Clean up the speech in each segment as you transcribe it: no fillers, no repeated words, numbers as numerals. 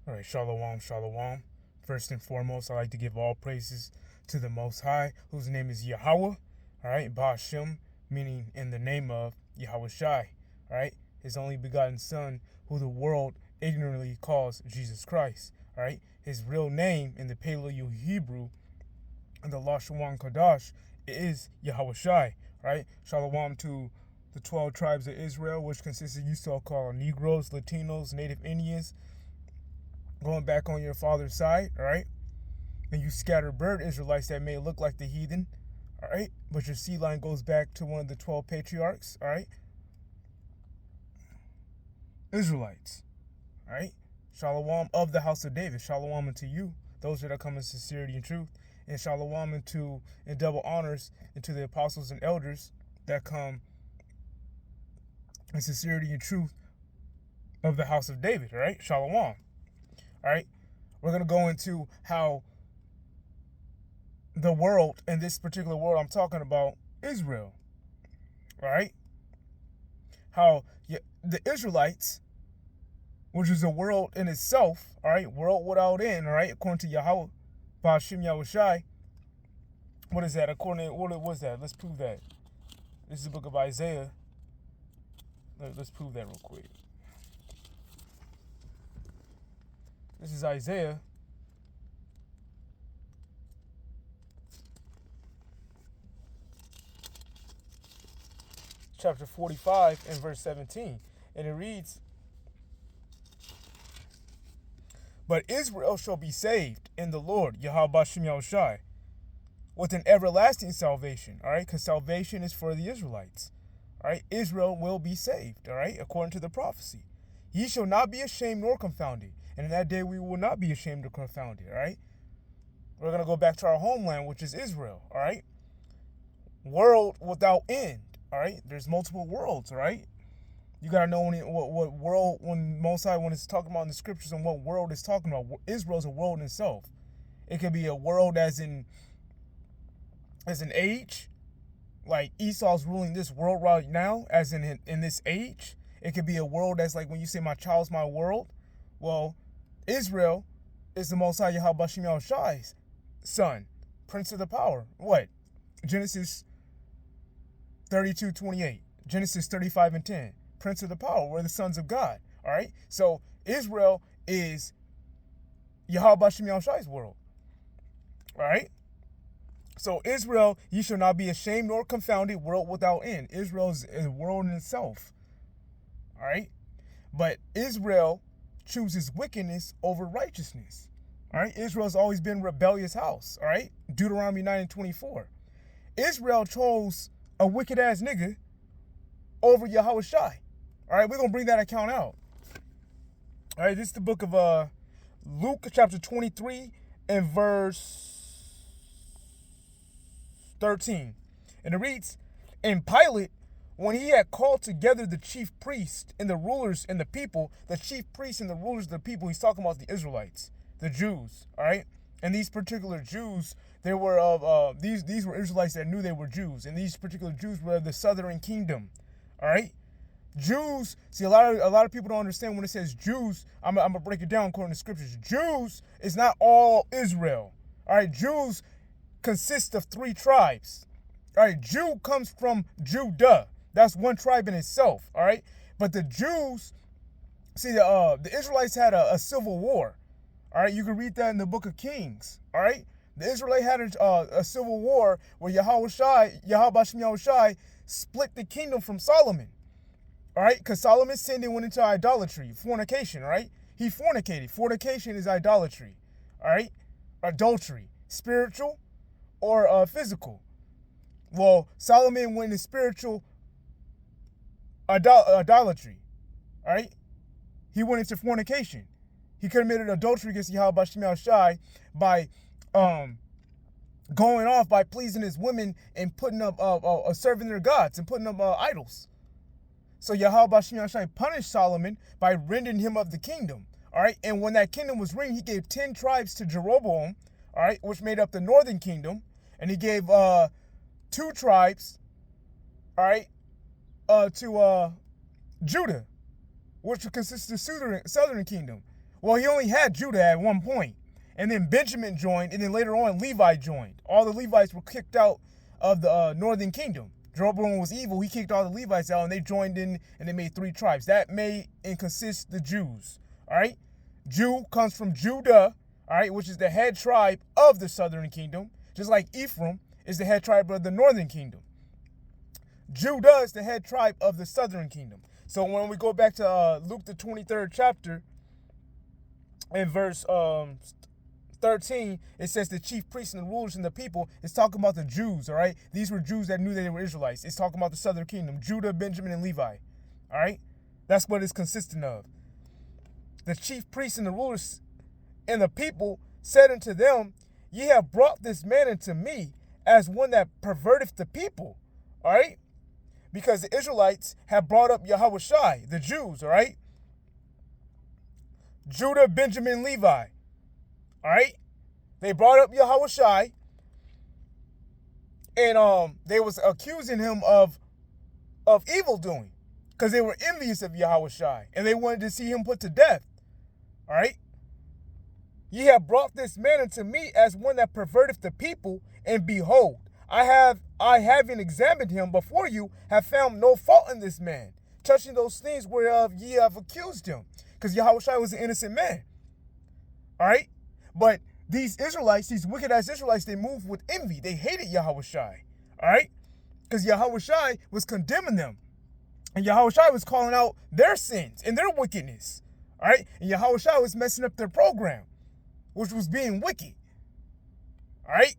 All right, shalom, shalom. First and foremost, I like to give all praises to the Most High, whose name is Yahweh. All right, Ba'ashem, meaning in the name of Yahweh Shai. All right, his only begotten Son, who the world ignorantly calls Jesus Christ. All right, his real name in the Paleo Hebrew and the Lashon Kodash is Yahweh Shai. All right, shalom to the 12 tribes of Israel, which consists of you so-called Negroes, Latinos, Native Indians, going back on your father's side, all right? And you scattered bird Israelites that may look like the heathen, all right? But your seed line goes back to one of the 12 patriarchs, all right? Israelites, all right? Shalom of the house of David. Shalom unto you, those that are coming in sincerity and truth. And shalom into and double honors into the apostles and elders that come in sincerity and truth of the house of David, all right? Shalom. All right, we're going to go into how the world, in this particular world I'm talking about, Israel, all right, how the Israelites, which is a world in itself, all right, world without end, all right, according to Yahweh, Ba'ashem Yahushai, what is that, according to, what was that, let's prove that. This is the book of Isaiah. Let's prove that real quick. This is Isaiah chapter 45 and verse 17. And it reads, "But Israel shall be saved in the Lord, Yahweh Ba'ashem Yahushai, with an everlasting salvation." All right, because salvation is for the Israelites. All right, Israel will be saved, all right, according to the prophecy. "Ye shall not be ashamed nor confounded, and in that day we will not be ashamed or confounded," all right? We're going to go back to our homeland, which is Israel, all right? World without end, all right? There's multiple worlds, all right? You got to know what world, when Mosai, when it's talking about in the scriptures and what world it's talking about. Israel's a world in itself. It could be a world as an age, like Esau's ruling this world right now, as in this age. It could be a world that's like when you say my child's my world. Well, Israel is the Most High Yahweh Ba'ashem Yahushai's son, Prince of the Power. What? Genesis 32:28, Genesis 35:10. Prince of the Power. We're the sons of God. All right. So Israel is Yahweh Ba'ashem Yahushai's world. All right. So Israel, ye shall not be ashamed nor confounded, world without end. Israel is a world in itself. All right. But Israel chooses wickedness over righteousness. All right. Israel's always been a rebellious house. All right. Deuteronomy 9:24. Israel chose a wicked ass nigga over Yahweh Shai. All right. We're going to bring that account out. All right. This is the book of Luke chapter 23 and verse 13. And it reads, "And Pilate, when he had called together the chief priests and the rulers and the people," the chief priests and the rulers of the people, he's talking about the Israelites, the Jews, all right? And these particular Jews, they were of these were Israelites that knew they were Jews, and these particular Jews were of the southern kingdom, all right? Jews, see, a lot of people don't understand when it says Jews. I'm gonna break it down according to scriptures. Jews is not all Israel, all right? Jews consist of 3 tribes. All right, Jew comes from Judah. That's one tribe in itself. All right, but the Jews, see, the Israelites had a civil war. All right, you can read that in the book of Kings. All right, the Israelites had a civil war where Yahweh Ba'ashem Yahushai split the kingdom from Solomon. All right, because Solomon sinned and went into idolatry, fornication. All right, he fornicated. Fornication is idolatry. All right, adultery, spiritual or physical. Well, Solomon went into spiritual idolatry. All right, he went into fornication. He committed adultery against Yahweh Ba'ashem Yahushai by going off by pleasing his women and putting up serving their gods and putting up idols. So Yahweh Ba'ashem Yahushai punished Solomon by rending him of the kingdom. All right, and when that kingdom was ringed, he gave 10 tribes to Jeroboam, all right, which made up the northern kingdom, and he gave 2 tribes, all right, to Judah, which consists of the southern kingdom. Well, he only had Judah at one point. And then Benjamin joined, and then later on Levi joined. All the Levites were kicked out of the northern kingdom. Jeroboam was evil. He kicked all the Levites out, and they joined in, and they made 3 tribes. That made and consists the Jews. All right? Jew comes from Judah, all right, which is the head tribe of the southern kingdom, just like Ephraim is the head tribe of the northern kingdom. Judah is the head tribe of the southern kingdom. So when we go back to Luke the 23rd chapter, in verse 13, it says the chief priests and the rulers and the people. It's talking about the Jews, all right? These were Jews that knew that they were Israelites. It's talking about the southern kingdom, Judah, Benjamin, and Levi, all right? That's what it's consisting of. The chief priests and the rulers and the people said unto them, ye have brought this man unto me as one that perverteth the people, all right? Because the Israelites have brought up Yahushai, the Jews, all right? Judah, Benjamin, Levi. All right? They brought up Yahushai, and they was accusing him of evil doing, because they were envious of Yahushai, and they wanted to see him put to death. All right? Ye have brought this man unto me as one that perverteth the people, and behold, I having examined him before you, have found no fault in this man, touching those things whereof ye have accused him, because Yahushai was an innocent man. All right? But these Israelites, these wicked-ass Israelites, they moved with envy. They hated Yahushai, all right? Because Yahushai was condemning them. And Yahushai was calling out their sins and their wickedness, all right? And Yahushai was messing up their program, which was being wicked, all right?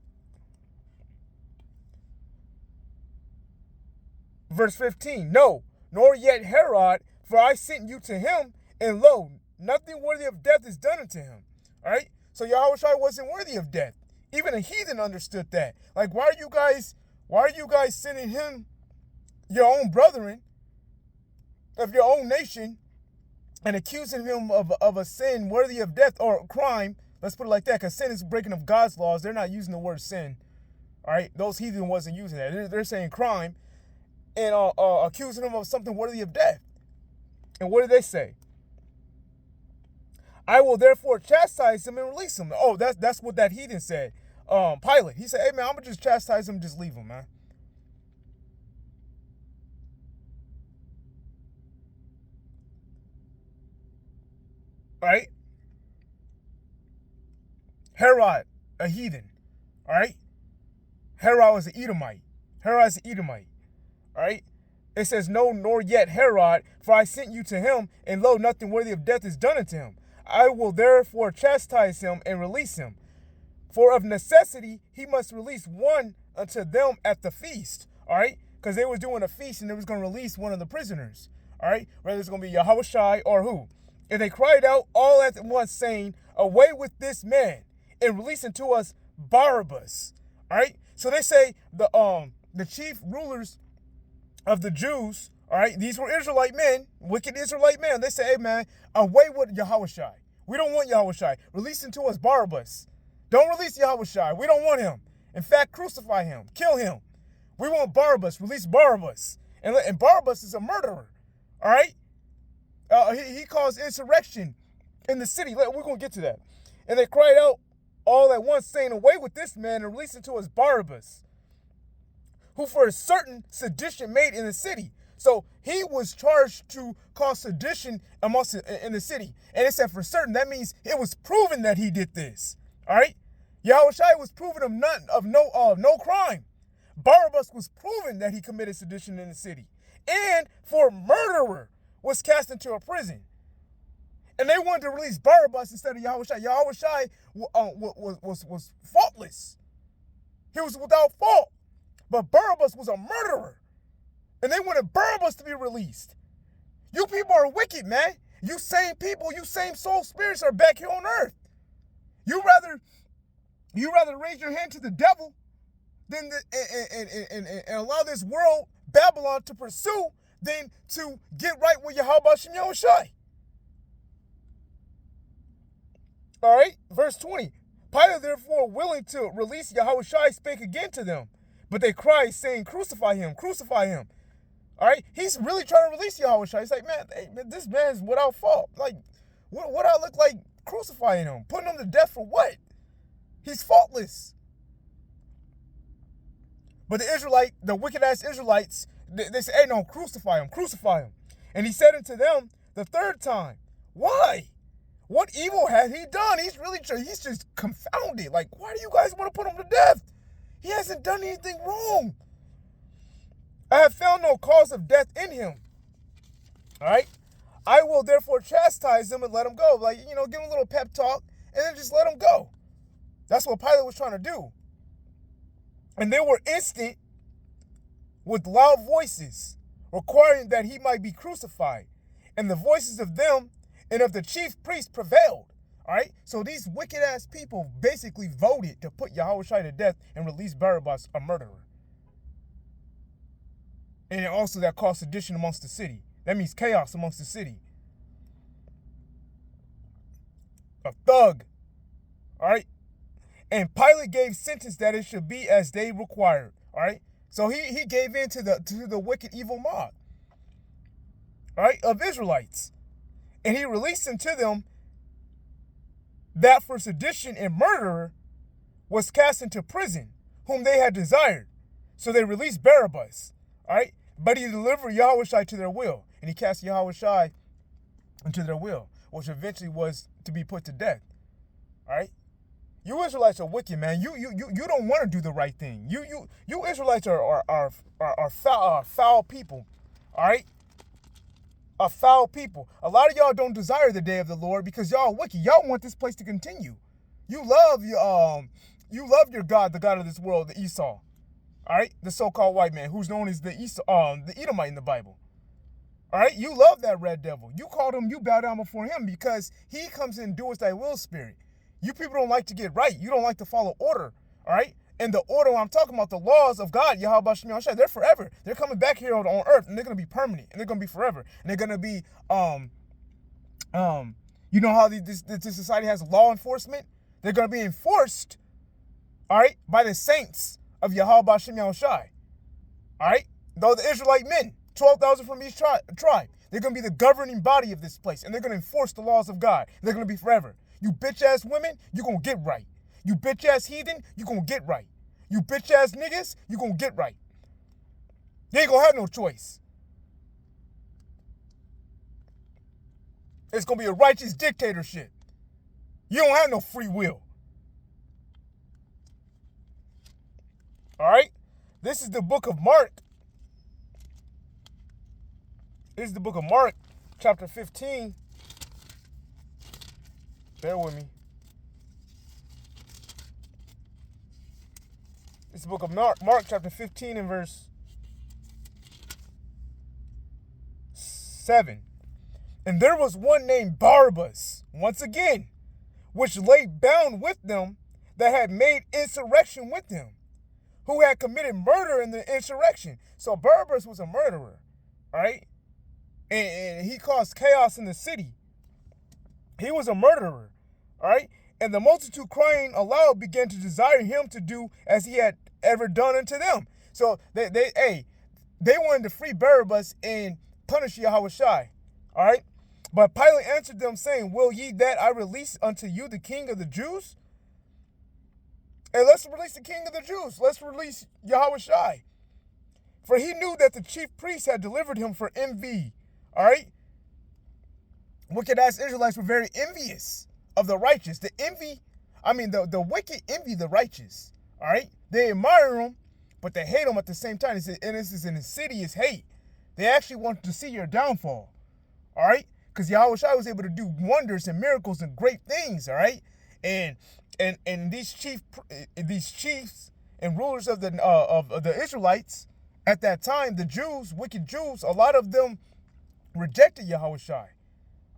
Verse 15, no, nor yet Herod, for I sent you to him, and lo, nothing worthy of death is done unto him, all right? So Yahushua wasn't worthy of death. Even a heathen understood that. Like, why are you guys sending him, your own brethren of your own nation, and accusing him of a sin worthy of death, or a crime? Let's put it like that, because sin is breaking of God's laws. They're not using the word sin. All right, those heathen wasn't using that. They're saying crime, and accusing him of something worthy of death. And what did they say? I will therefore chastise him and release him. Oh, that's what that heathen said. Pilate, he said, hey, man, I'm going to just chastise him, just leave him, man. All right? Herod, a heathen. All right? Herod was an Edomite. Herod's an Edomite. All right? It says, no, nor yet Herod, for I sent you to him, and lo, nothing worthy of death is done unto him. I will therefore chastise him and release him. For of necessity, he must release one unto them at the feast. All right? Because they were doing a feast, and they was going to release one of the prisoners. All right? Whether it's going to be Yahushai or who. And they cried out all at once, saying, away with this man, and release unto us Barabbas. All right? So they say the chief rulers of the Jews, all right, these were Israelite men, wicked Israelite men. They say, hey, man, away with Yahushai. We don't want Yahushai. Release unto us Barabbas. Don't release Yahushai. We don't want him. In fact, crucify him. Kill him. We want Barabbas. Release Barabbas. And Barabbas is a murderer, all right? He caused insurrection in the city. We're going to get to that. And they cried out all at once, saying, away with this man and release unto us Barabbas, who for a certain sedition made in the city. So he was charged to cause sedition in the city. And it said for certain, that means it was proven that he did this. All right? Yahushua was proven of no crime. Barabbas was proven that he committed sedition in the city. And for murderer was cast into a prison. And they wanted to release Barabbas instead of Yahushua. Yahushua was faultless. He was without fault. But Barabbas was a murderer. And they wanted Barabbas to be released. You people are wicked, man. You same people, you same soul spirits are back here on earth. You rather raise your hand to the devil than and allow this world, Babylon, to pursue than to get right with Yahweh Shem Yahushai. All right, verse 20. Pilate, therefore, willing to release Yahushai, spake again to them. But they cried, saying, crucify him, crucify him. All right? He's really trying to release Yahushua. He's like, man, this man's without fault. Like, what I look like crucifying him, putting him to death for what? He's faultless. But the wicked ass Israelites, they say, hey, no, crucify him, crucify him. And he said unto them the third time, why? What evil has he done? He's just confounded. Like, why do you guys want to put him to death? He hasn't done anything wrong. I have found no cause of death in him. All right? I will therefore chastise him and let him go. Like, give him a little pep talk and then just let him go. That's what Pilate was trying to do. And they were instant with loud voices, requiring that he might be crucified. And the voices of them and of the chief priests prevailed. All right? So these wicked ass people basically voted to put Yahushua to death and release Barabbas, a murderer. And also that caused sedition amongst the city. That means chaos amongst the city. A thug. All right? And Pilate gave sentence that it should be as they required. All right? So he gave in to the wicked evil mob. All right? Of Israelites. And he released unto them that for sedition and murderer was cast into prison, whom they had desired. So they released Barabbas. All right? But he delivered Yahushua to their will. And he cast Yahushua into their will, which eventually was to be put to death. All right? You Israelites are wicked, man. You don't want to do the right thing. You Israelites are foul people. All right? A foul people. A lot of y'all don't desire the day of the Lord because y'all are wicked. Y'all want this place to continue. You love your God, the God of this world, the Esau. All right? The so-called white man who's known as the Edomite in the Bible. All right? You love that red devil. You called him, you bow down before him because he comes in and doeth thy will spirit. You people don't like to get right. You don't like to follow order. All right? And the order I'm talking about, the laws of God, Yahweh Shem Yahushua, they're forever. They're coming back here on earth and they're going to be permanent and they're going to be forever. And they're going to be, you know how this society has law enforcement? They're going to be enforced, all right, by the saints of Yahweh Shem Yahushua. All right? Though the Israelite men, 12,000 from each tribe, they're going to be the governing body of this place and they're going to enforce the laws of God. They're going to be forever. You bitch-ass women, you're going to get right. You bitch-ass heathen, you're going to get right. You bitch-ass niggas, you're going to get right. You ain't going to have no choice. It's going to be a righteous dictatorship. You don't have no free will. All right? This is the book of Mark. This is the book of Mark, chapter 15. Bear with me. It's the book of Mark chapter 15 and verse 7. And there was one named Barabbas, once again, which lay bound with them that had made insurrection with him, who had committed murder in the insurrection. So Barabbas was a murderer, all right? And he caused chaos in the city. He was a murderer, all right? And the multitude crying aloud began to desire him to do as he had ever done unto them. So they wanted to free Barabbas and punish Yahushua, all right? But Pilate answered them, saying, will ye that I release unto you the king of the Jews? And let's release the king of the Jews. Let's release Yahushua. For he knew that the chief priests had delivered him for envy, all right? Wicked-ass Israelites were very envious of the righteous. The wicked envy the righteous, all right? They admire them, but they hate them at the same time. And this is an insidious hate. They actually want to see your downfall, all right? Because Yahushua was able to do wonders and miracles and great things, all right? And these chiefs and rulers of the Israelites at that time, the Jews, wicked Jews, a lot of them rejected Yahushua,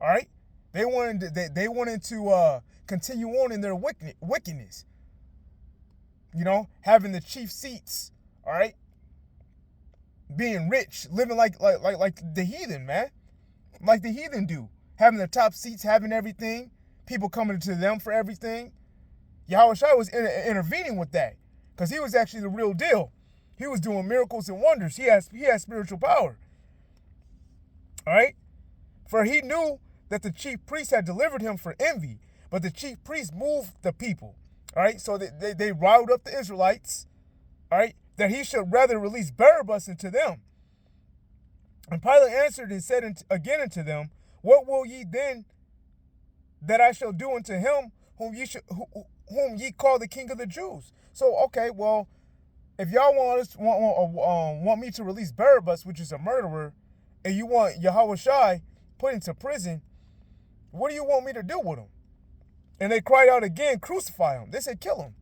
all right? They wanted to continue on in their wickedness, you know, having the chief seats, all right, being rich, living like the heathen, man, like the heathen do, having the top seats, having everything, people coming to them for everything. Yahushua was intervening with that because he was actually the real deal. He was doing miracles and wonders. He has spiritual power. All right? For he knew that the chief priests had delivered him for envy. But the chief priests moved the people, all right? So they riled up the Israelites, all right, that he should rather release Barabbas unto them. And Pilate answered and said again unto them, what will ye then that I shall do unto him whom ye call the King of the Jews? So, okay, well, if y'all want me to release Barabbas, which is a murderer, and you want Yahushua put into prison, what do you want me to do with him? And they cried out again, crucify him. They said, kill him.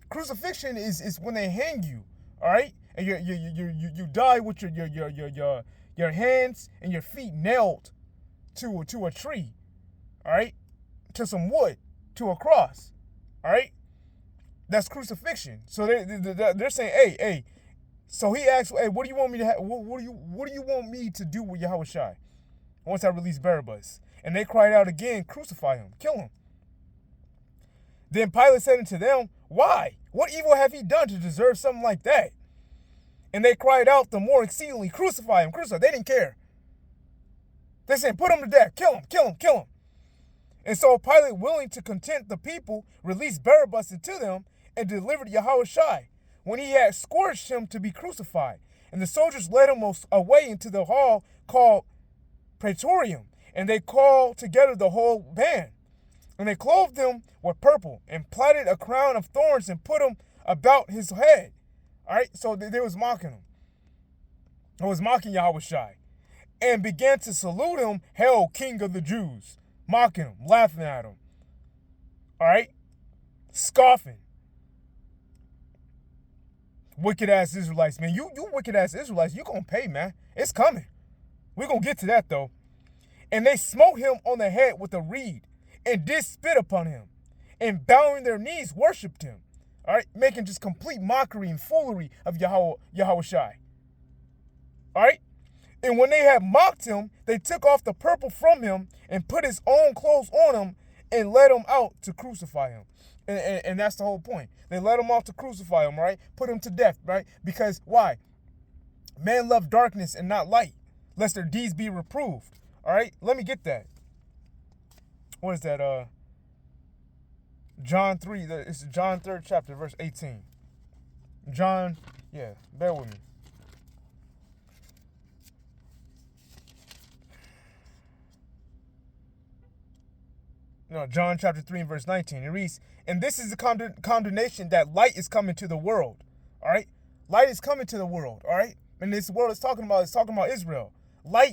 Crucifixion is when they hang you, all right? And you die with your hands and your feet nailed to a tree, all right? To some wood, to a cross, all right? That's crucifixion. So they're saying, hey. So he asked, hey, what do you want me to what do you want me to do with Yahushua once I release Barabbas? And they cried out again, crucify him, kill him. Then Pilate said unto them, why? What evil have he done to deserve something like that? And they cried out the more exceedingly, crucify him, crucify him. They didn't care. They said, put him to death, kill him, kill him, kill him. And so Pilate, willing to content the people, released Barabbas unto them and delivered Yahushua when he had scourged him to be crucified. And the soldiers led him away into the hall called Praetorium, and they called together the whole band. And they clothed him with purple and plaited a crown of thorns and put him about his head. All right, so they was mocking him. They was mocking Yahushua and began to salute him, Hail, King of the Jews. Mocking him, laughing at him. All right, scoffing. Wicked ass Israelites, man. You wicked ass Israelites, you gonna pay, man. It's coming. We're gonna get to that though. And they smote him on the head with a reed and did spit upon him, and bowing their knees worshipped him. All right, making just complete mockery and foolery of Yahushua. All right, and when they had mocked him, they took off the purple from him and put his own clothes on him and led him out to crucify him. And that's the whole point. They led him out to crucify him, right? Put him to death, right? Because why? Men love darkness and not light, lest their deeds be reproved. All right, let me get that. What is that? John 3. It's John 3rd chapter, verse 18. John, yeah, bear with me. No, John chapter 3 and verse 19. It reads, and this is the condemnation that light is coming to the world. All right? Light is coming to the world. All right? And this world is talking about Israel.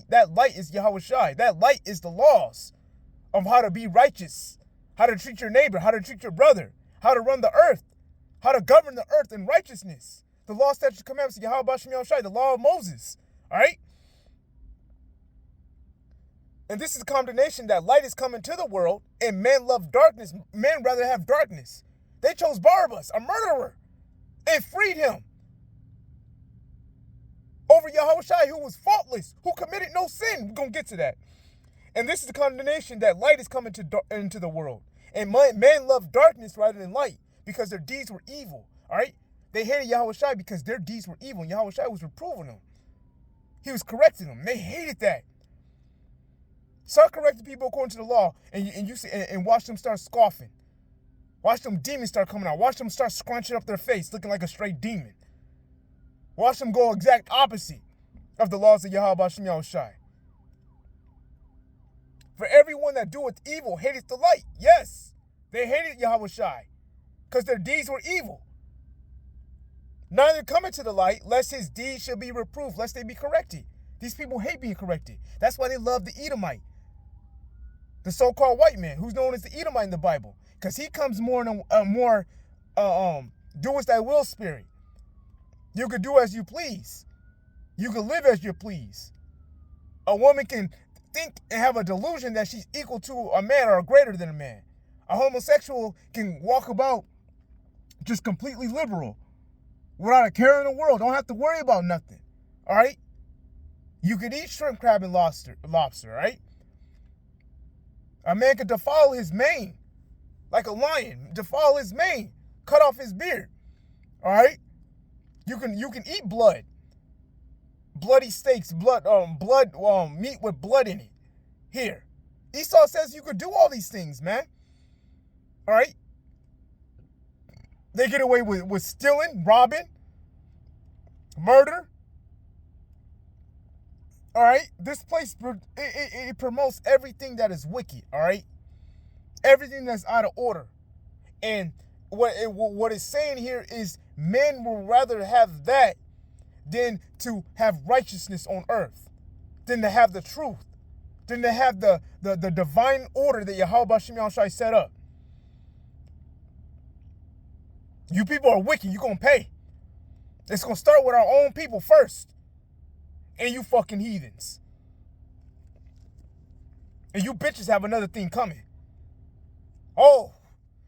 That light is Yahushua. That light is the laws of how to be righteous, how to treat your neighbor, how to treat your brother, how to run the earth, how to govern the earth in righteousness. The law, statutes, commandments of Yahushua, the law of Moses. All right? And this is the condemnation that light is coming to the world, and men love darkness. Men rather have darkness. They chose Barabbas, a murderer, and freed him over Yahushua, who was faultless, who committed no sin. We're going to get to that. And this is the condemnation that light is coming into the world. And men love darkness rather than light because their deeds were evil. All right? They hated Yahushua because their deeds were evil, and Yahushua was reproving them. He was correcting them. They hated that. Start correcting people according to the law, and you see, and watch them start scoffing. Watch them demons start coming out. Watch them start scrunching up their face, looking like a straight demon. Watch them go exact opposite of the laws of Yahweh Shem Shai. For everyone that doeth evil hateth the light. Yes, they hated Yahweh Shai because their deeds were evil. Neither cometh to the light, lest his deeds shall be reproved, lest they be corrected. These people hate being corrected. That's why they love the Edomite, the so-called white man, who's known as the Edomite in the Bible, because he comes more in do as thy will spirit. You could do as you please. You can live as you please. A woman can think and have a delusion that she's equal to a man or greater than a man. A homosexual can walk about just completely liberal without a care in the world. Don't have to worry about nothing. All right? You could eat shrimp, crab, and lobster, right? A man could defile his mane like a lion, defile his mane, cut off his beard. All right? You can eat blood. Bloody steaks, meat with blood in it. Here. Esau says you could do all these things, man. All right? They get away with stealing, robbing, murder. All right? This place, it promotes everything that is wicked, all right? Everything that's out of order. And what it's saying here is men will rather have that than to have righteousness on earth, than to have the truth, than to have the divine order that Yahweh Bashim Yahushai set up. You people are wicked. You're going to pay. It's going to start with our own people first. And you fucking heathens. And you bitches have another thing coming. Oh,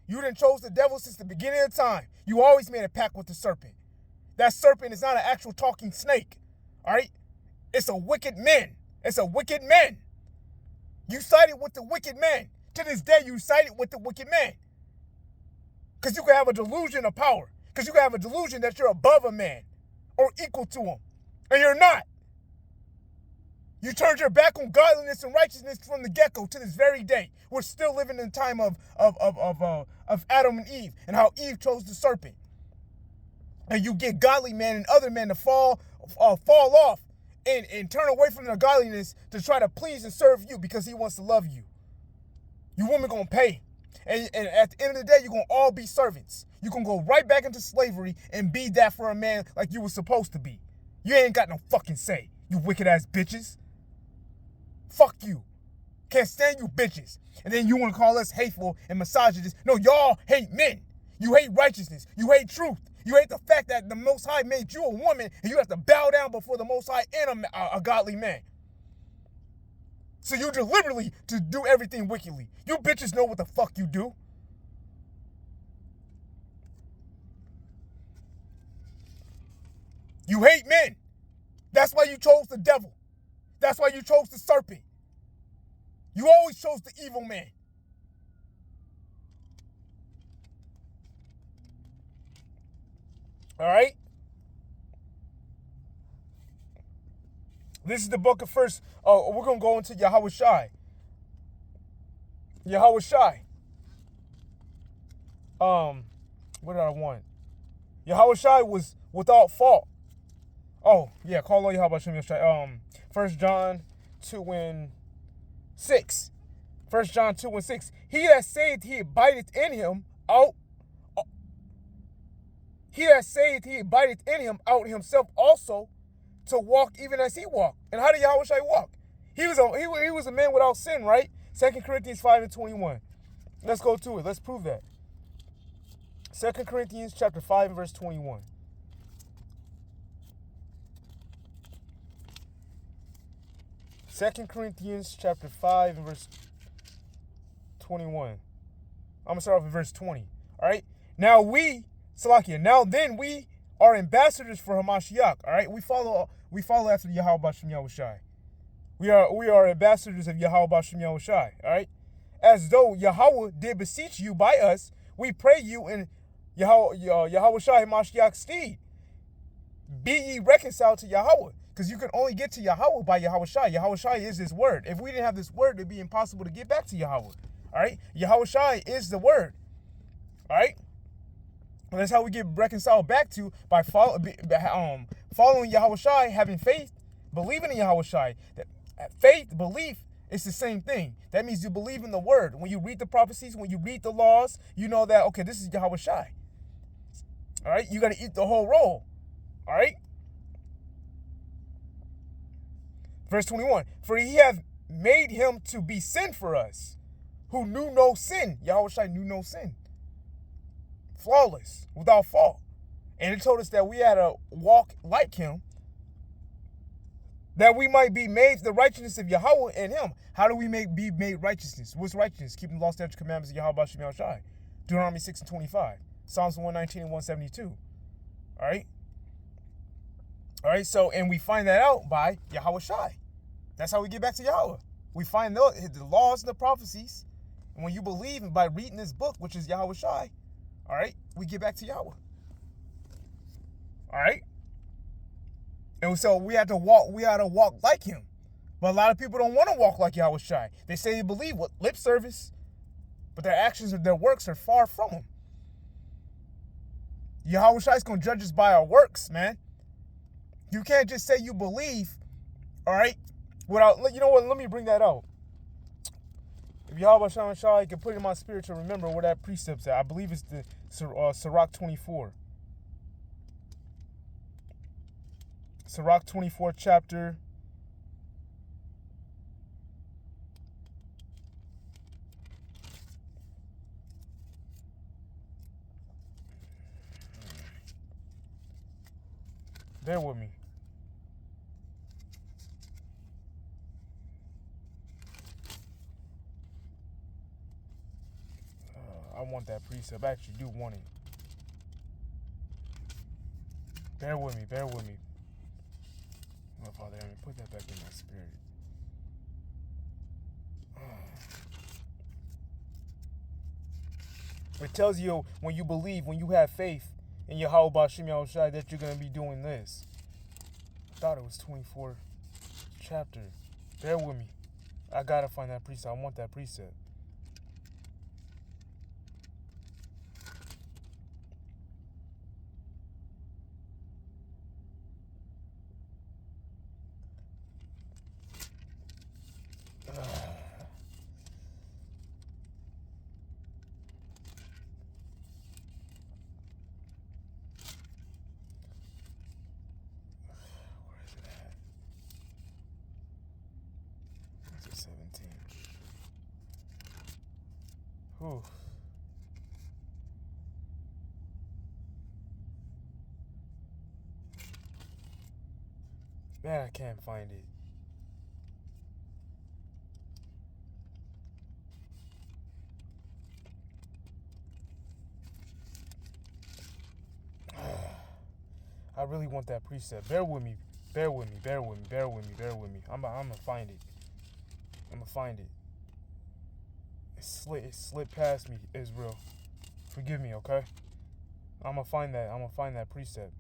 you done chose the devil since the beginning of time. You always made a pact with the serpent. That serpent is not an actual talking snake. All right? It's a wicked man. It's a wicked man. You sided with the wicked man. To this day, you sided with the wicked man. Because you can have a delusion of power. Because you can have a delusion that you're above a man or equal to him. And you're not. You turned your back on godliness and righteousness from the get-go to this very day. We're still living in the time of Adam and Eve and how Eve chose the serpent. And you get godly men and other men to fall off and turn away from their godliness to try to please and serve you because he wants to love you. You women gonna pay. And at the end of the day, you're going to all be servants. You can go right back into slavery and be that for a man like you were supposed to be. You ain't got no fucking say, you wicked ass bitches. Fuck you. Can't stand you bitches. And then you want to call us hateful and misogynist. No, y'all hate men. You hate righteousness. You hate truth. You hate the fact that the Most High made you a woman and you have to bow down before the Most High and a godly man. So you deliberately to do everything wickedly. You bitches know what the fuck you do. You hate men. That's why you chose the devil. That's why you chose the serpent. You always chose the evil man. All right? This is the book of first. We're going to go into Yahweh Shai. Yahweh Shai. What did I want? Yahweh Shai was without fault. Oh, yeah, call on Yahweh Shai. 1 John 2 and 6. 1 John 2 and 6. He that saith he abideth in him out. He that saith he abideth in him out himself also to walk even as he walked. And how did Yahweh Shai walk? He was a man without sin, right? 2 Corinthians 5 and 21. Let's go to it. Let's prove that. 2 Corinthians chapter 5 and verse 21. 2 Corinthians chapter 5 and verse 21. I'm going to start off with verse 20. All right. Now then we are ambassadors for Hamashiach. All right. We follow after Yahweh Bashim Yahushai. We are ambassadors of Yahweh Bashim Yahushai. All right. As though Yahweh did beseech you by us, we pray you in Yahweh Shai Hamashiach's stead. Be ye reconciled to Yahweh. Because you can only get to Yahweh by Yahweh Shai. Yahweh Shai is this word. If we didn't have this word, it'd be impossible to get back to Yahweh. All right? Yahweh Shai is the word. All right? And that's how we get reconciled back to by following Yahweh Shai, having faith, believing in Yahweh Shai. That faith, belief, it's the same thing. That means you believe in the word. When you read the prophecies, when you read the laws, you know that, okay, this is Yahweh Shai. All right? You got to eat the whole roll. All right? Verse 21, for he hath made him to be sin for us, who knew no sin. Yahweh Shai knew no sin. Flawless, without fault. And it told us that we had to walk like him, that we might be made the righteousness of Yahweh in him. How do we be made righteousness? What's righteousness? Keeping the law, statutes, commandments of Yahweh Bashim Yahushai. Deuteronomy 6 and 25. Psalms 119 and 172. All right? All right, so, and we find that out by Yahweh Shai. That's how we get back to Yahweh. We find the laws and the prophecies. And when you believe by reading this book, which is Yahweh Shai, all right, we get back to Yahweh. All right? And so we had to walk like him. But a lot of people don't want to walk like Yahweh Shai. They say they believe with lip service, but their actions or their works are far from him. Yahweh Shai is going to judge us by our works, man. You can't just say you believe, all right, without, you know what, let me bring that out. If Yahweh Shai can put it in my spirit to remember where that precept's at. I believe it's the Sirach 24. Sirach 24 chapter. Bear with me. I want that precept. I actually do want it. Bear with me. Bear with me. Oh, Father, let me put that back in my spirit. It tells you when you believe, when you have faith in Yahweh Bashim Yahushai that you're going to be doing this. I thought it was 24 chapter. Bear with me. I got to find that precept. I want that precept. Whew. Man, I can't find it. I really want that precept. Bear with me. Bear with me. Bear with me. Bear with me. Bear with me. I'm gonna find it. I'm gonna find it. It slipped past me, Israel. Forgive me, okay? I'm gonna find that precept.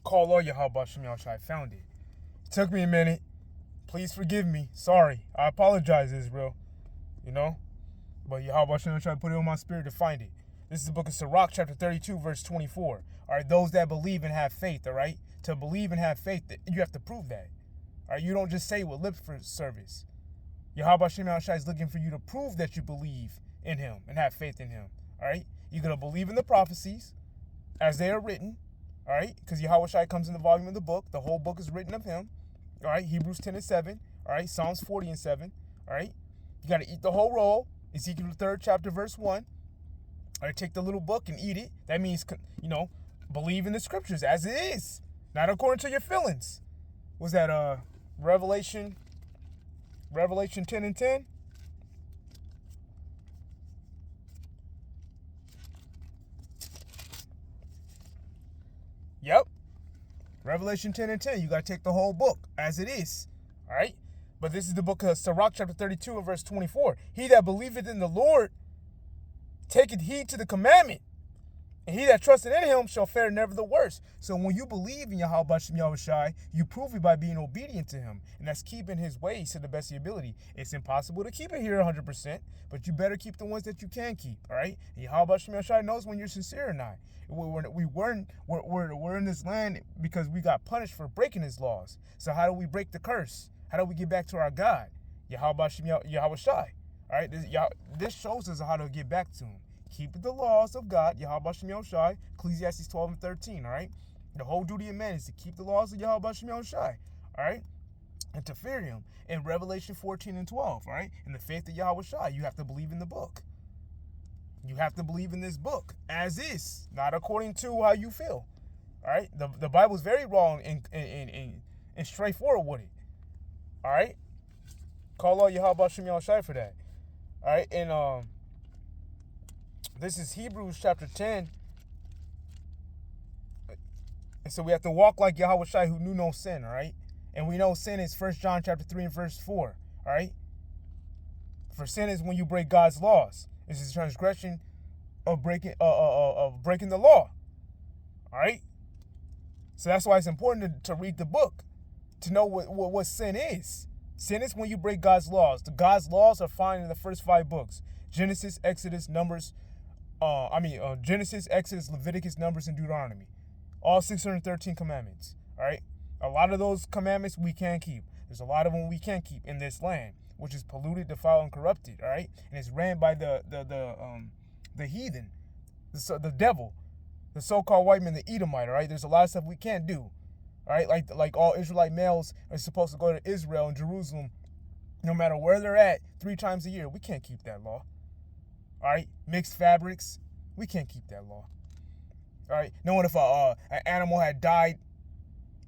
Call all Yahweh Shem Yahushai. I found it. It took me a minute. Please forgive me. Sorry. I apologize, Israel. You know? But Yahweh Shem Yahushai put it on my spirit to find it. This is the book of Sirach, chapter 32, verse 24. All right, those that believe and have faith, all right? To believe and have faith, you have to prove that. All right, you don't just say with lip service. Yahweh Shem Yahushai is looking for you to prove that you believe in him and have faith in him. All right? You're going to believe in the prophecies as they are written. All right, because Yahweh Shai comes in the volume of the book. The whole book is written of him. All right, Hebrews 10 and 7. All right, Psalms 40 and 7. All right, you got to eat the whole roll. Ezekiel 3rd chapter, verse 1. All right, take the little book and eat it. That means, you know, believe in the scriptures as it is, not according to your feelings. Was that Revelation 10 and 10? Yep. Revelation 10 and 10. You got to take the whole book as it is. All right? But this is the book of Sirach, chapter 32 and verse 24. He that believeth in the Lord taketh heed to the commandment, and he that trusteth in him shall fare never the worse. So when you believe in Yahweh Shem Yahushai, you prove it by being obedient to him. And that's keeping his ways to the best of your ability. It's impossible to keep it here 100%, but you better keep the ones that you can keep, all right? And Yahweh Shem Yahushai knows when you're sincere or not. We're in this land because we got punished for breaking his laws. So how do we break the curse? How do we get back to our God? Yahweh Shem Yahushai. All right, this shows us how to get back to him. Keep the laws of God, Yahweh Shem Yahushai, Ecclesiastes 12 and 13, all right? The whole duty of man is to keep the laws of Yahweh Shem Yahushai, all right? And to fear him. In Revelation 14 and 12, all right? In the faith of Yahweh Shai, you have to believe in the book. You have to believe in this book as is, not according to how you feel, all right? The Bible is very wrong and straightforward with it, all right? Call out Yahweh Shem Yahushai for that, all right? And, this is Hebrews chapter 10. And so we have to walk like Yahweh Shai, who knew no sin, all right? And we know sin is 1 John chapter 3 and verse 4, all right? For sin is when you break God's laws. It's a transgression of breaking the law, all right? So that's why it's important to read the book, to know what sin is. Sin is when you break God's laws. God's laws are found in the first 5 books: Genesis, Exodus, Numbers. Genesis, Exodus, Leviticus, Numbers, and Deuteronomy. All 613 commandments. All right. A lot of those commandments we can't keep. There's a lot of them we can't keep in this land, which is polluted, defiled, and corrupted. All right, and it's ran by the heathen, the devil, the so-called white man, the Edomite. All right. There's a lot of stuff we can't do. All right, like all Israelite males are supposed to go to Israel and Jerusalem, no matter where they're at, 3 times a year. We can't keep that law. All right, mixed fabrics, we can't keep that law. All right, knowing if an animal had died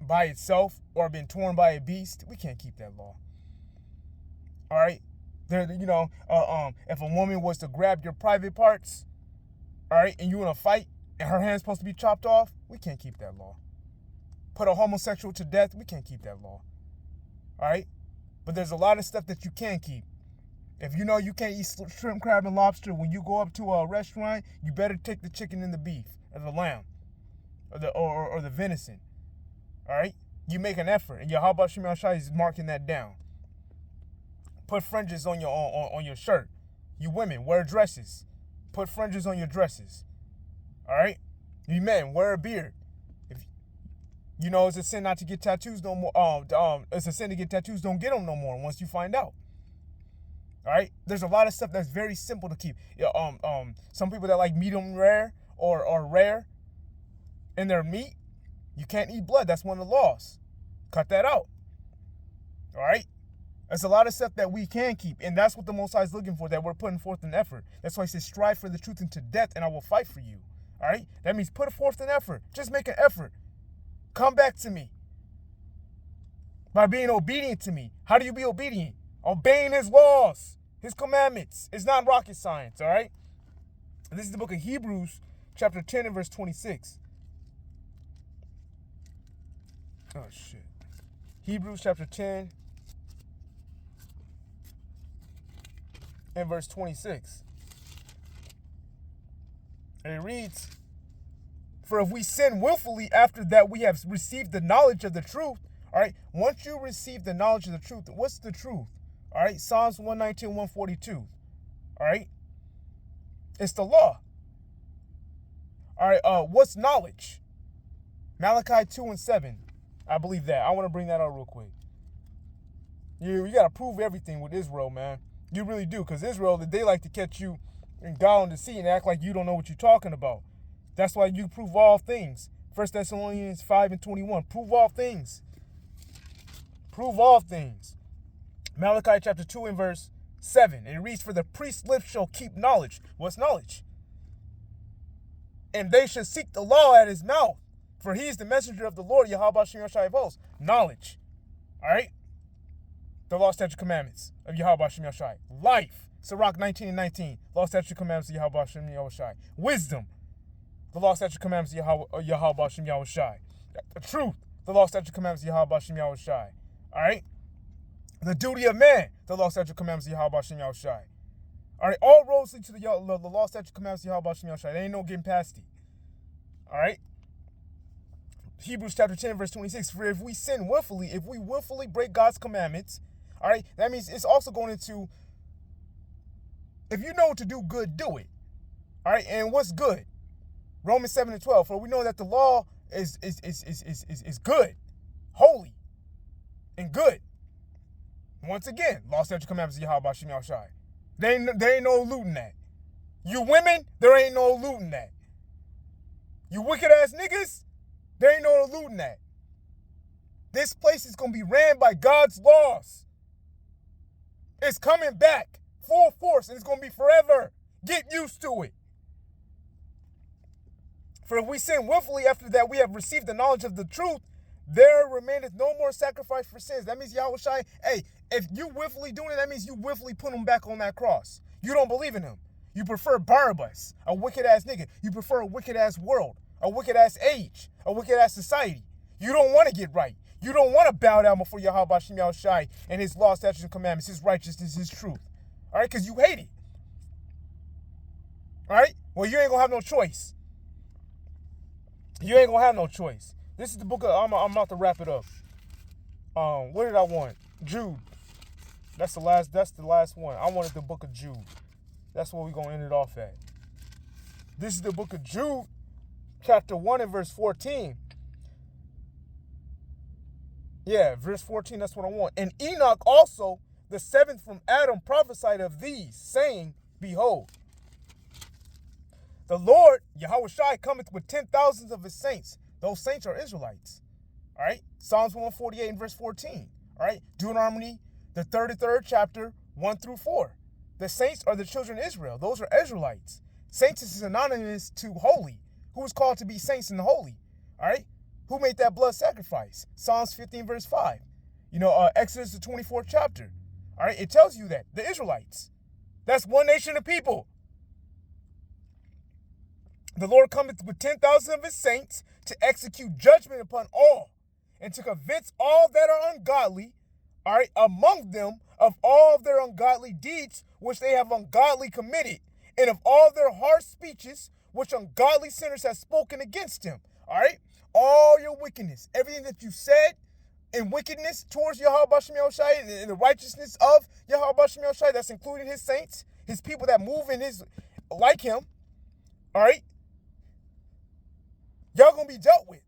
by itself or been torn by a beast, we can't keep that law. All right, if a woman was to grab your private parts, all right, and you in a fight and her hand's supposed to be chopped off, we can't keep that law. Put a homosexual to death, we can't keep that law. All right, but there's a lot of stuff that you can keep. If you know you can't eat shrimp, crab, and lobster, when you go up to a restaurant, you better take the chicken and the beef, or the lamb, or the venison. All right? You make an effort, and Yahweh Shem Shai is marking that down. Put fringes on your shirt. You women, wear dresses. Put fringes on your dresses. All right? You men, wear a beard. If you know it's a sin not to get tattoos no more. It's a sin to get tattoos. Don't get them no more once you find out. All right, there's a lot of stuff that's very simple to keep. Some people that like medium rare or rare in their meat, you can't eat blood. That's one of the laws. Cut that out. All right, there's a lot of stuff that we can keep, and that's what the Most High is looking for. That we're putting forth an effort. That's why He says, "Strive for the truth unto death, and I will fight for you." All right, that means put forth an effort. Just make an effort. Come back to me by being obedient to me. How do you be obedient? Obeying His laws. His commandments. It's not rocket science, all right? This is the book of Hebrews, chapter 10 and verse 26. Oh, shit. Hebrews, chapter 10 and verse 26. And it reads, "For if we sin willfully after that we have received the knowledge of the truth," all right? Once you receive the knowledge of the truth, what's the truth? All right, Psalms 119, 142. All right, it's the law. All right, what's knowledge? Malachi 2 and 7. I believe that. I want to bring that out real quick. You got to prove everything with Israel, man. You really do, because Israel, they like to catch you in God and deceit and act like you don't know what you're talking about. That's why you prove all things. 1 Thessalonians 5 and 21. Prove all things. Prove all things. Malachi chapter 2 and verse 7. It reads, "For the priest's lips shall keep knowledge." What's knowledge? "And they shall seek the law at his mouth. For he is the messenger of the Lord, Yahweh Shem Shai of hosts." Knowledge. All right? The law, statute, commandments of Yahweh Shem Shai. Life. Sirach 19 and 19. Law, statute, commandments of Yahweh Shem Shai. Wisdom. The law, statute, commandments of Yahweh Shem Shai. The truth. The law, statute, commandments of Yahweh Shem Shai. All right? The duty of man, the law, statute, commandments of Yahweh Shem Shai. All right, all roads lead to the law, statute, commandments of Yahweh Shem Shai. There ain't no getting past it. All right? Hebrews chapter 10, verse 26. "For if we sin willfully, if we willfully break God's commandments," all right, that means it's also going into, if you know what to do good, do it. All right, and what's good? Romans 7 and 12. "For we know that the law is good, holy, and good." Once again, law, statute, commandments of Yahweh Shem Shai. There ain't no looting that. You women, there ain't no looting that. You wicked ass niggas, there ain't no looting that. This place is going to be ran by God's laws. It's coming back full force, and it's going to be forever. Get used to it. "For if we sin willfully after that we have received the knowledge of the truth, there remaineth no more sacrifice for sins." That means Yahweh Shai, hey, if you willfully doing it, that means you willfully put him back on that cross. You don't believe in him. You prefer Barabbas, a wicked ass nigga. You prefer a wicked ass world. a wicked-ass age, a wicked-ass society. You don't want to get right. You don't want to bow down before Yahweh Shem Yahushai and his law, statutes, and commandments, his righteousness, his truth. All right? Because you hate it. All right? Well, you ain't going to have no choice. You ain't going to have no choice. This is the book of, I'm about to wrap it up. What did I want? Jude. That's the last one. I wanted the book of Jude. That's what we're going to end it off at. This is the book of Jude, chapter 1 and verse 14. Yeah, verse 14, that's what I want. And Enoch also, the seventh from Adam, prophesied of these, saying, Behold, the Lord, Yahushua, cometh with 10,000s of his saints. Those saints are Israelites. All right? Psalms 148 and verse 14. All right? Deuteronomy, the 33rd chapter, 1 through 4. The saints are the children of Israel. Those are Israelites. Saints is synonymous to holy. Who is called to be saints and holy? All right? Who made that blood sacrifice? Psalms 15 verse 5. Exodus the 24th chapter. All right? It tells you that. The Israelites. That's one nation of people. The Lord cometh with 10,000 of his saints to execute judgment upon all and to convince all that are ungodly, all right, among them of all of their ungodly deeds which they have ungodly committed, and of all their harsh speeches which ungodly sinners have spoken against him. All right? All your wickedness, everything that you said in wickedness towards Yahweh Shem Yahushai and the righteousness of Yahweh Shem Yahushai, that's including his saints, his people that move in his, like him, all right? Y'all gonna be dealt with.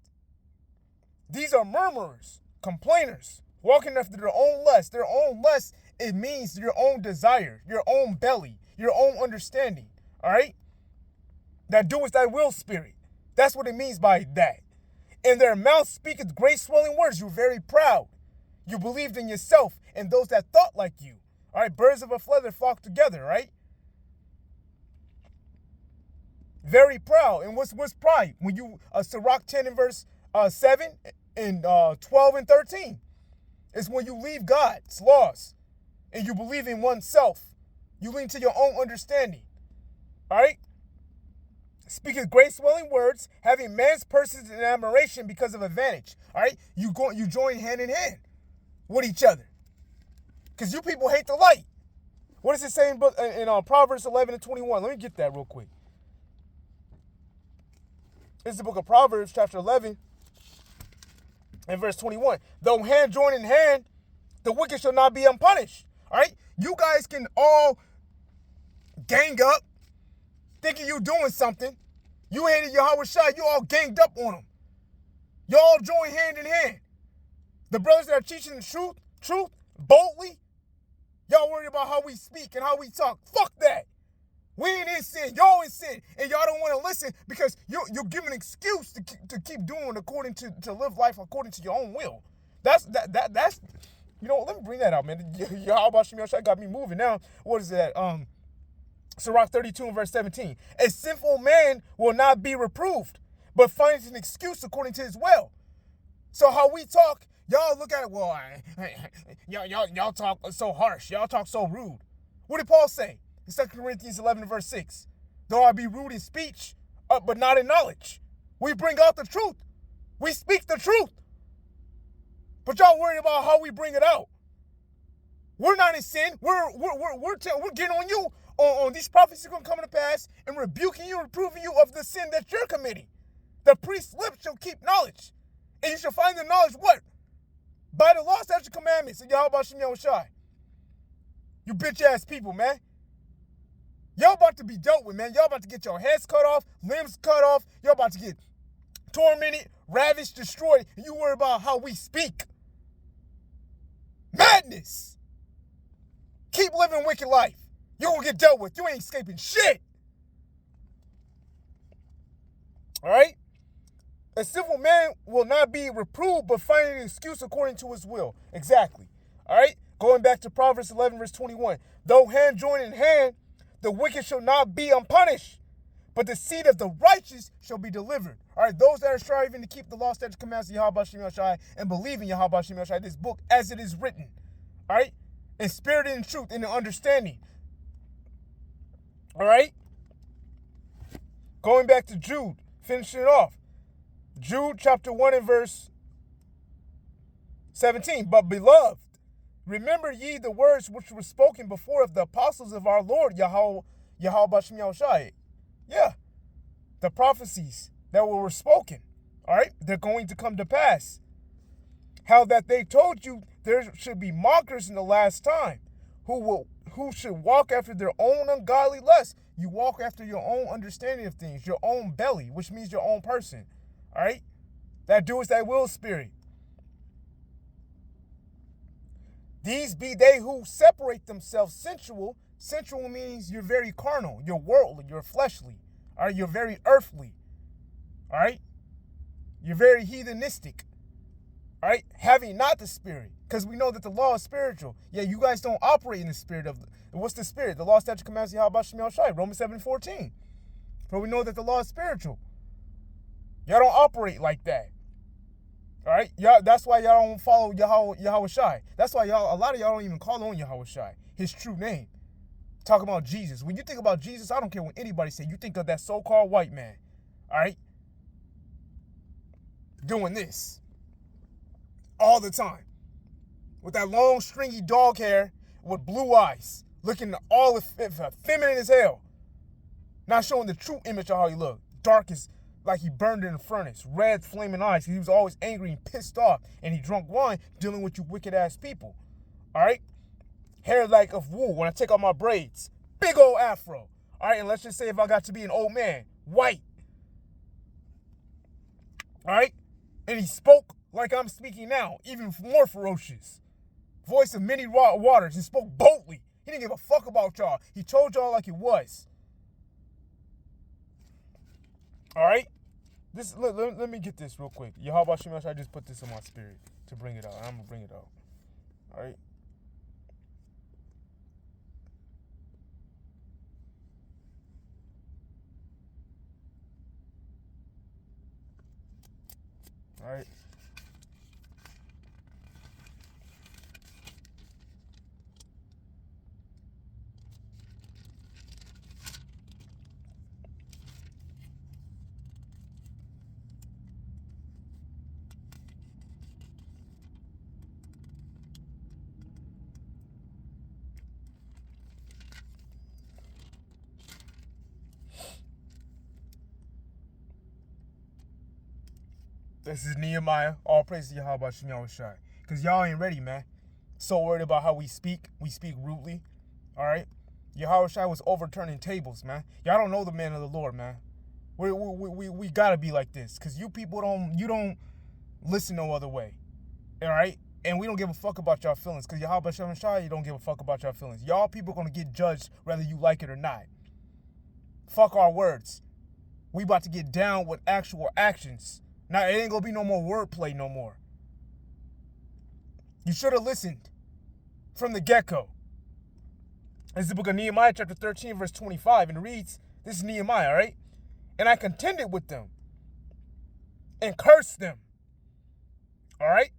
These are murmurers, complainers, walking after their own lust. Their own lust, it means your own desire, your own belly, your own understanding, all right? That doeth thy will, spirit. That's what it means by that. And their mouth speaketh great swelling words. You're very proud. You believed in yourself and those that thought like you. All right, birds of a feather flock together, right? Very proud. And what's pride? When you, Sirach 10 and verse 7 and 12 and 13. It's when you leave God's laws and you believe in oneself. You lean to your own understanding. All right? Speaketh great swelling words, having man's persons in admiration because of advantage. All right? You join hand in hand with each other. Because you people hate the light. What does it say in Proverbs 11 and 21? Let me get that real quick. This is the book of Proverbs, chapter 11, and verse 21. Though hand join in hand, the wicked shall not be unpunished. All right? You guys can all gang up, thinking you doing something. You hated Yahweh Shai, you all ganged up on him. Y'all join hand in hand. The brothers that are teaching the truth, boldly, y'all worried about how we speak and how we talk. Fuck that. We ain't in sin. Y'all in sin. And y'all don't want to listen because you're giving an excuse to keep doing according to live life according to your own will. That's, you know, let me bring that out, man. Yahweh Shem Yahushua got me moving now. What is that? Sirach 32 and verse 17. A sinful man will not be reproved, but finds an excuse according to his will. So how we talk, y'all look at it, well, y'all talk so harsh. Y'all talk so rude. What did Paul say? In 2 Corinthians 11 and verse 6. Though I be rude in speech, but not in knowledge. We bring out the truth. We speak the truth. But y'all worried about how we bring it out. We're not in sin. We're getting on you on these prophecies are going to come to pass and rebuking you, reproving you of the sin that you're committing. The priest's lips shall keep knowledge. And you shall find the knowledge what? By the law, statutes, and commandments of Yahweh Shem Yahushai. You bitch ass people, man. Y'all about to be dealt with, man. Y'all about to get your heads cut off, limbs cut off. Y'all about to get tormented, ravished, destroyed. And you worry about how we speak. Madness. Keep living wicked life. You're going to get dealt with. You ain't escaping shit. All right? A sinful man will not be reproved, but find an excuse according to his will. Exactly. All right? Going back to Proverbs 11, verse 21. Though hand join in hand, the wicked shall not be unpunished, but the seed of the righteous shall be delivered. All right? Those that are striving to keep the law, statutes, commandments of Yahweh Shem Yahushai and believe in Yahweh Shem Yahushai, this book as it is written. All right? In spirit and in truth and in understanding. All right? Going back to Jude, finishing it off. Jude chapter 1 and verse 17. But beloved, remember ye the words which were spoken before of the apostles of our Lord Yahweh Bashem Yahushai. Yeah, the prophecies that were spoken, all right, they're going to come to pass. How that they told you there should be mockers in the last time, who should walk after their own ungodly lusts. You walk after your own understanding of things, your own belly, which means your own person, all right? That doest thy will spirit. These be they who separate themselves sensual. Sensual means you're very carnal, you're worldly, you're fleshly, all right? You're very earthly, all right? You're very heathenistic, all right? Having not the spirit, because we know that the law is spiritual. Yeah, you guys don't operate in the spirit of, what's the spirit? The law, statute, commands, Yahweh Shemel Shai, Romans 7:14. For we know that the law is spiritual. Y'all don't operate like that. All right, y'all. That's why y'all don't follow Yahweh Shai. That's why a lot of y'all don't even call on Yahweh Shai, his true name. Talking about Jesus. When you think about Jesus, I don't care what anybody say. You think of that so-called white man, all right, doing this all the time with that long, stringy dog hair with blue eyes, looking all feminine as hell, not showing the true image of how he looked. Dark as like he burned in a furnace, red flaming eyes. He was always angry and pissed off, and he drunk wine dealing with you wicked ass people. All right, hair like of wool. When I take out my braids, big old afro. All right, and let's just say if I got to be an old man, white. All right, and he spoke like I'm speaking now, even more ferocious. Voice of many waters. He spoke boldly. He didn't give a fuck about y'all. He told y'all like it was. All right? Let me get this real quick. Yahweh Shemash, I just put this in my spirit to bring it out. I'm going to bring it out. All right? All right? This is Nehemiah. All praise to Yahweh Shem Yahushai. Because y'all ain't ready, man. So worried about how we speak. We speak rudely. All right? Yahushai was overturning tables, man. Y'all don't know the man of the Lord, man. We got to be like this. Because you people don't listen no other way. All right? And we don't give a fuck about y'all feelings. Because Yahweh Shem Yahushai, you don't give a fuck about y'all feelings. Y'all people going to get judged whether you like it or not. Fuck our words. We about to get down with actual actions. Now, it ain't going to be no more wordplay no more. You should have listened from the get-go. This is the book of Nehemiah, chapter 13, verse 25. And it reads, this is Nehemiah, all right? And I contended with them and cursed them, all right?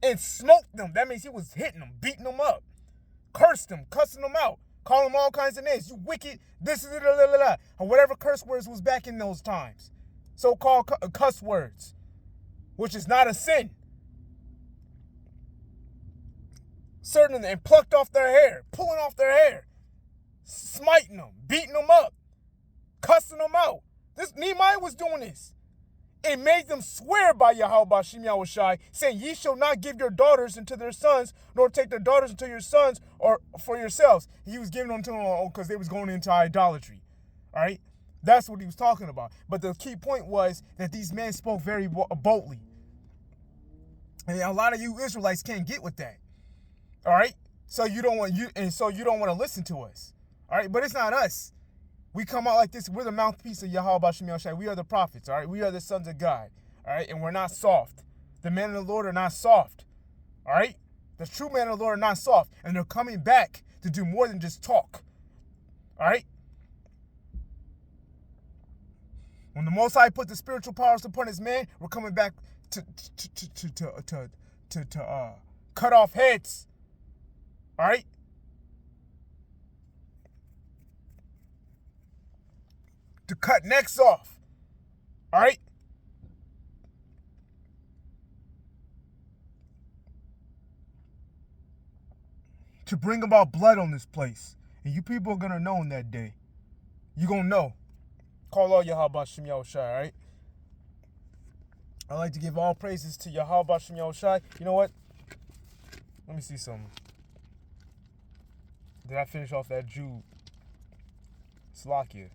And smoked them. That means he was hitting them, beating them up. Cursed them, cussing them out, calling them all kinds of names. You wicked, this is or whatever curse words was back in those times. So-called cuss words, which is not a sin. Certainly, and plucked off their hair, pulling off their hair, smiting them, beating them up, cussing them out. This Nehemiah was doing this. It made them swear by Yahweh Shem Yahushai, saying, ye shall not give your daughters unto their sons, nor take their daughters unto your sons or for yourselves. He was giving them to them because they was going into idolatry. All right? That's what he was talking about. But the key point was that these men spoke very boldly. And a lot of you Israelites can't get with that. All right? So you don't want to listen to us. All right? But it's not us. We come out like this. We're the mouthpiece of Yahweh Shem Yahushai. We are the prophets. All right? We are the sons of God. All right? And we're not soft. The men of the Lord are not soft. All right? The true men of the Lord are not soft. And they're coming back to do more than just talk. All right? When the Most High put the spiritual powers upon his man, we're coming back to cut off heads. All right? To cut necks off. All right? to bring about blood on this place. And you people are going to know in that day. You're going to know. Call all Yahweh Shem Yahushai, all right? I like to give all praises to Yahweh Shem Yahushai. You know what? Let me see something. Did I finish off that Jude? Slakia.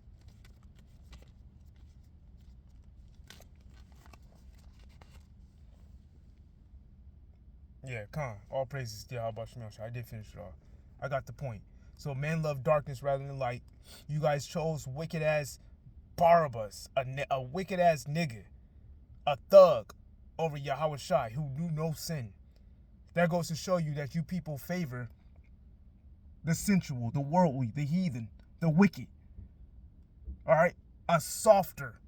Yeah, Khan. All praises to Yahweh Shem Yahushai. I did finish it off. I got the point. So men love darkness rather than light. You guys chose wicked ass Barabbas, a wicked ass nigga, a thug over Yahweh Shai who knew no sin. That goes to show you that you people favor the sensual, the worldly, the heathen, the wicked. All right? A softer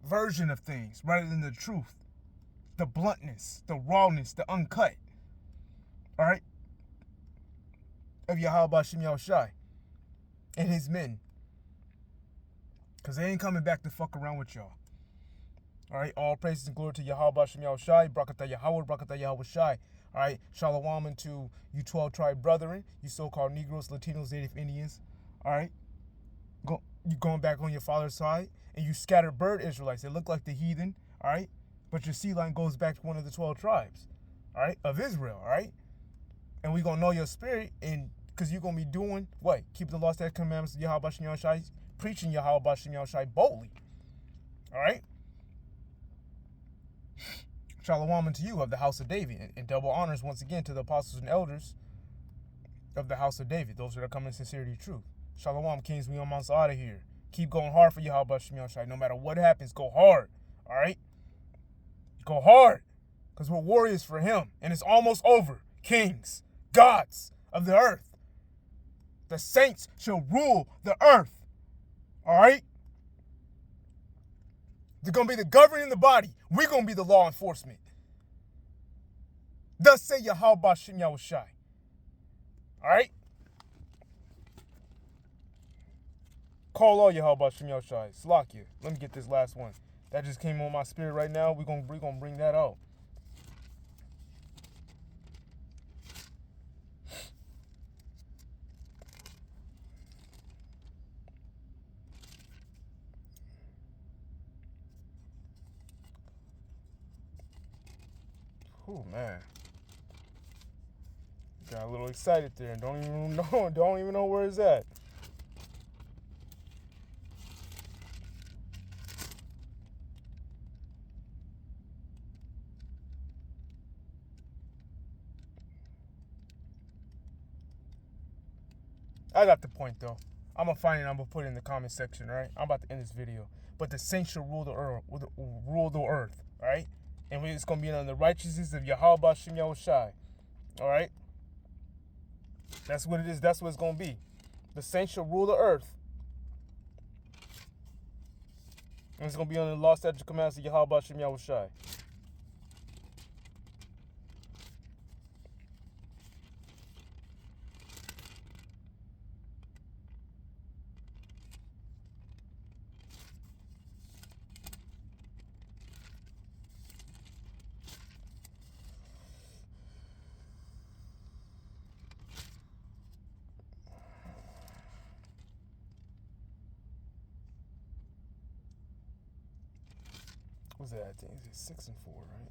version of things rather than the truth, the bluntness, the rawness, the uncut. All right? Of Yahweh Shem Yahushai and his men. Because they ain't coming back to fuck around with y'all. All right? All praises and glory to Yahweh Shem Yahushai. Brakatah Yahweh, Brakatah Yahweh Shai. All right? Shalom unto you 12 tribe brethren, you so-called Negroes, Latinos, Native Indians. All right? You going back on your father's side. And you scattered bird Israelites. They look like the heathen. All right? But your seed line goes back to one of the 12 tribes. All right? Of Israel. All right? And we going to know your spirit. And because you're going to be doing what? Keeping the law, statutes, commandments of Yahweh Shem Yahushai. Preaching Yahweh Shem Yahushai boldly. All right? Shalom unto you of the house of David. And double honors once again to the apostles and elders of the house of David. Those that are coming in sincerity and truth. Shalom, kings. We almost out of here. Keep going hard for Yahweh Shem Yahushai. No matter what happens, go hard. All right? Go hard. Because we're warriors for him. And it's almost over. Kings. Gods of the earth. The saints shall rule the earth. All right? They're going to be the governing the body. We're going to be the law enforcement. Thus say Yahweh Shem Yahushai. All right? Call all Yahweh Shem Yahushai. Slakia. Let me get this last one. That just came on my spirit right now. We're gonna bring that out. Oh man. Got a little excited there and don't even know where it's at. I got the point though. I'm gonna find it. I'm gonna put it in the comment section. All right. I'm about to end this video. But the saints shall rule the earth. All right. And it's gonna be under the righteousness of Yahweh Shem Yahushai. All right. That's what it is. That's what it's gonna be. The saints shall rule the earth. And it's gonna be under the law, statutes, commandments of Yahweh Shem Yahushai. What's that? I think it's 6 and 4, right?